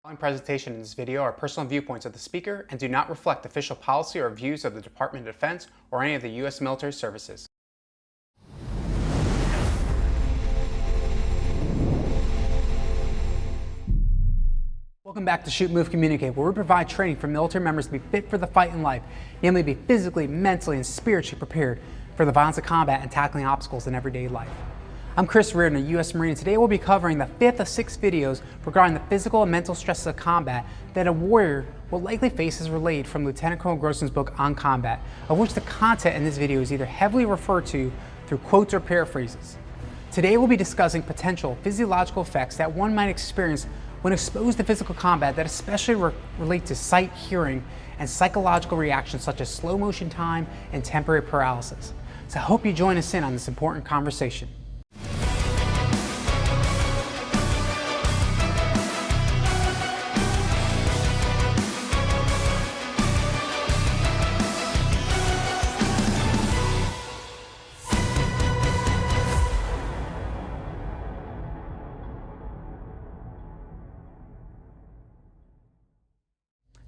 The following presentation in this video are personal viewpoints of the speaker and do not reflect official policy or views of the Department of Defense or any of the U.S. military services. Welcome back to Shoot, Move, Communicate, where we provide training for military members to be fit for the fight in life, namely be physically, mentally, and spiritually prepared for the violence of combat and tackling obstacles in everyday life. I'm Chris Reardon, a U.S. Marine, and today we'll be covering the fifth of 6 videos regarding the physical and mental stresses of combat that a warrior will likely face as relayed from LtCol Grossman's book On Combat, of which the content in this video is either heavily referred to through quotes or paraphrases. Today we'll be discussing potential physiological effects that one might experience when exposed to physical combat that especially relate to sight, hearing, and psychological reactions such as slow motion time and temporary paralysis. So I hope you join us in on this important conversation.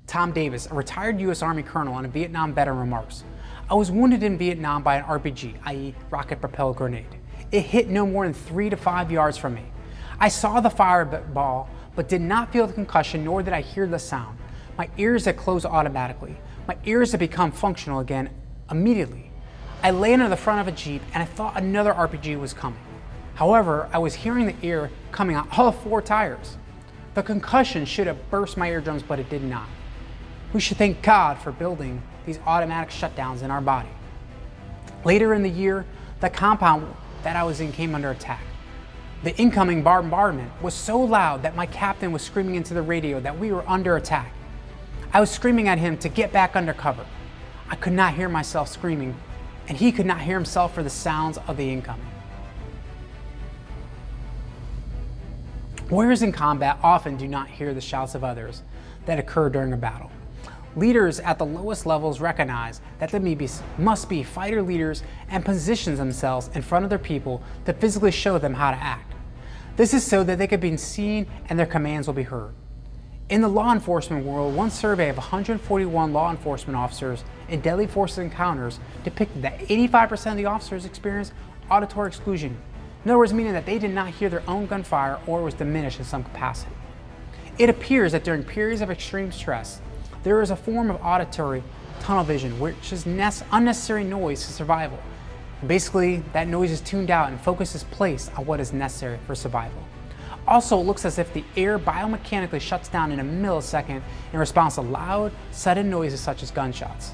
Tom Davis, a retired U.S. Army colonel and a Vietnam veteran, remarks, "I was wounded in Vietnam by an RPG, i.e. rocket-propelled grenade. It hit no more than 3 to 5 yards from me. I saw the fireball, but did not feel the concussion, nor did I hear the sound. My ears had closed automatically. My ears had become functional again immediately. I lay under the front of a Jeep and I thought another RPG was coming. However, I was hearing the air coming out all 4 tires. The concussion should have burst my eardrums, but it did not. We should thank God for building these automatic shutdowns in our body." Later in the year, the compound that I was in came under attack. The incoming bombardment was so loud that my captain was screaming into the radio that we were under attack. I was screaming at him to get back under cover. I could not hear myself screaming, and he could not hear himself for the sounds of the incoming. Warriors in combat often do not hear the shouts of others that occur during a battle. Leaders at the lowest levels recognize that they must be fighter leaders and position themselves in front of their people to physically show them how to act. This is so that they can be seen and their commands will be heard. In the law enforcement world, one survey of 141 law enforcement officers in deadly force encounters depicted that 85% of the officers experienced auditory exclusion. In other words, meaning that they did not hear their own gunfire or was diminished in some capacity. It appears that during periods of extreme stress, there is a form of auditory tunnel vision, which is unnecessary noise to survival. Basically, that noise is tuned out and focus is placed on what is necessary for survival. Also, it looks as if the air biomechanically shuts down in a millisecond in response to loud, sudden noises such as gunshots.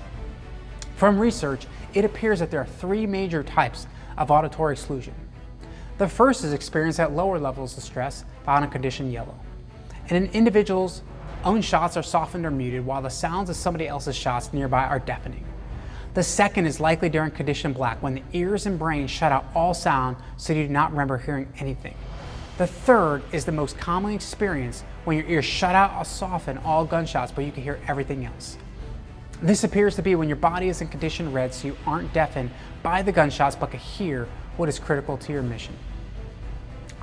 From research, it appears that there are 3 major types of auditory exclusion. The first is experienced at lower levels of stress, found in condition yellow. And in individuals, own shots are softened or muted, while the sounds of somebody else's shots nearby are deafening. The second is likely during condition black, when the ears and brain shut out all sound so you do not remember hearing anything. The third is the most commonly experienced, when your ears shut out or soften all gunshots, but you can hear everything else. This appears to be when your body is in condition red, so you aren't deafened by the gunshots but can hear what is critical to your mission.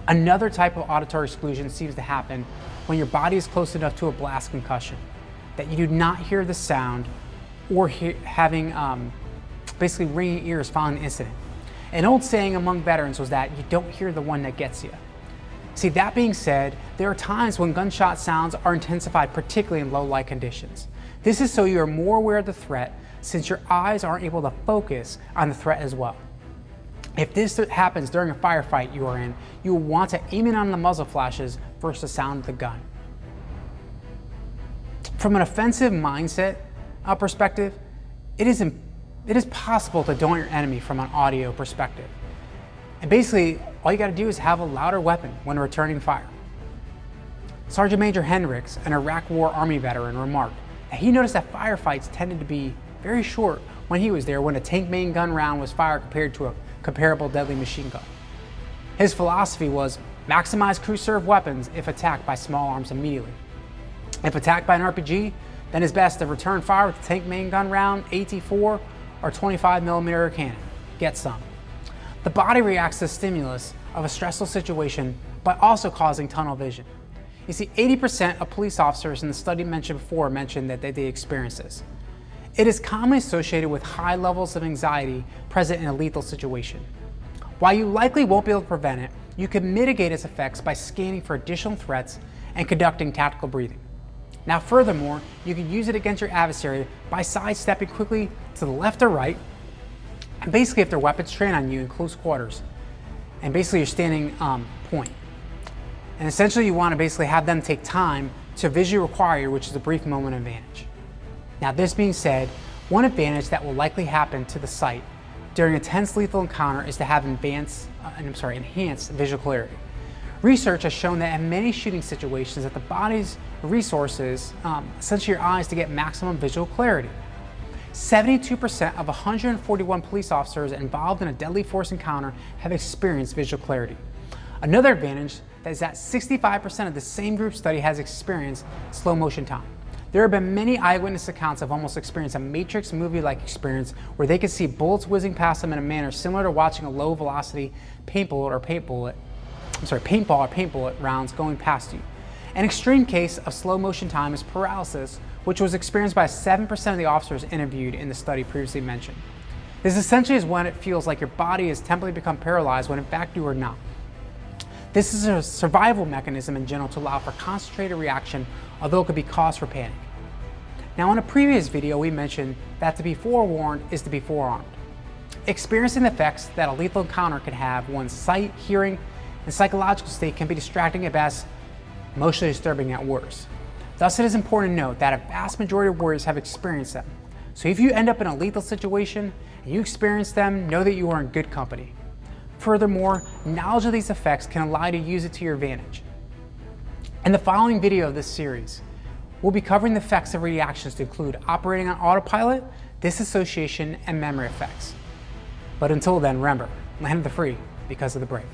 Another type of auditory exclusion seems to happen when your body is close enough to a blast concussion that you do not hear the sound or having basically ringing ears following the incident. An old saying among veterans was that you don't hear the one that gets you. See, that being said, there are times when gunshot sounds are intensified, particularly in low light conditions. This is so you are more aware of the threat, since your eyes aren't able to focus on the threat as well. If this happens during a firefight you are in, you will want to aim in on the muzzle flashes versus the sound of the gun. From an offensive mindset perspective, it is possible to daunt your enemy from an audio perspective. And basically, all you got to do is have a louder weapon when returning fire. Sergeant Major Hendricks, an Iraq War Army veteran, remarked that he noticed that firefights tended to be very short when he was there, when a tank main gun round was fired compared to a comparable deadly machine gun. His philosophy was maximize crew-served weapons if attacked by small arms immediately. If attacked by an RPG, then it's best to return fire with a tank main gun round, AT-4, or 25mm cannon. Get some. The body reacts to the stimulus of a stressful situation by also causing tunnel vision. You see, 80% of police officers in the study mentioned before mentioned that they experience this. It is commonly associated with high levels of anxiety present in a lethal situation. While you likely won't be able to prevent it, you can mitigate its effects by scanning for additional threats and conducting tactical breathing. Now furthermore, you can use it against your adversary by sidestepping quickly to the left or right, and basically if their weapons train on you in close quarters, and basically you're standing point. And essentially you want to basically have them take time to visually require you, which is a brief moment advantage. Now this being said, one advantage that will likely happen to the sight during a tense lethal encounter is to have enhanced visual clarity. Research has shown that in many shooting situations that the body's resources, essentially your eyes, to get maximum visual clarity. 72% of 141 police officers involved in a deadly force encounter have experienced visual clarity. Another advantage is that 65% of the same group study has experienced slow motion time. There have been many eyewitness accounts of almost experienced a Matrix movie-like experience where they could see bullets whizzing past them in a manner similar to watching a low velocity paintball or paint bullet rounds going past you. An extreme case of slow motion time is paralysis, which was experienced by 7% of the officers interviewed in the study previously mentioned. This essentially is when it feels like your body has temporarily become paralyzed when in fact you are not. This is a survival mechanism in general to allow for concentrated reaction, although it could be cause for panic. Now in a previous video we mentioned that to be forewarned is to be forearmed. Experiencing the effects that a lethal encounter can have one's sight, hearing, and psychological state can be distracting at best, emotionally disturbing at worst. Thus it is important to note that a vast majority of warriors have experienced them. So if you end up in a lethal situation and you experience them, know that you are in good company. Furthermore, knowledge of these effects can allow you to use it to your advantage. In the following video of this series, we'll be covering the effects of reactions to include operating on autopilot, disassociation, and memory effects. But until then, remember, land of the free because of the brave.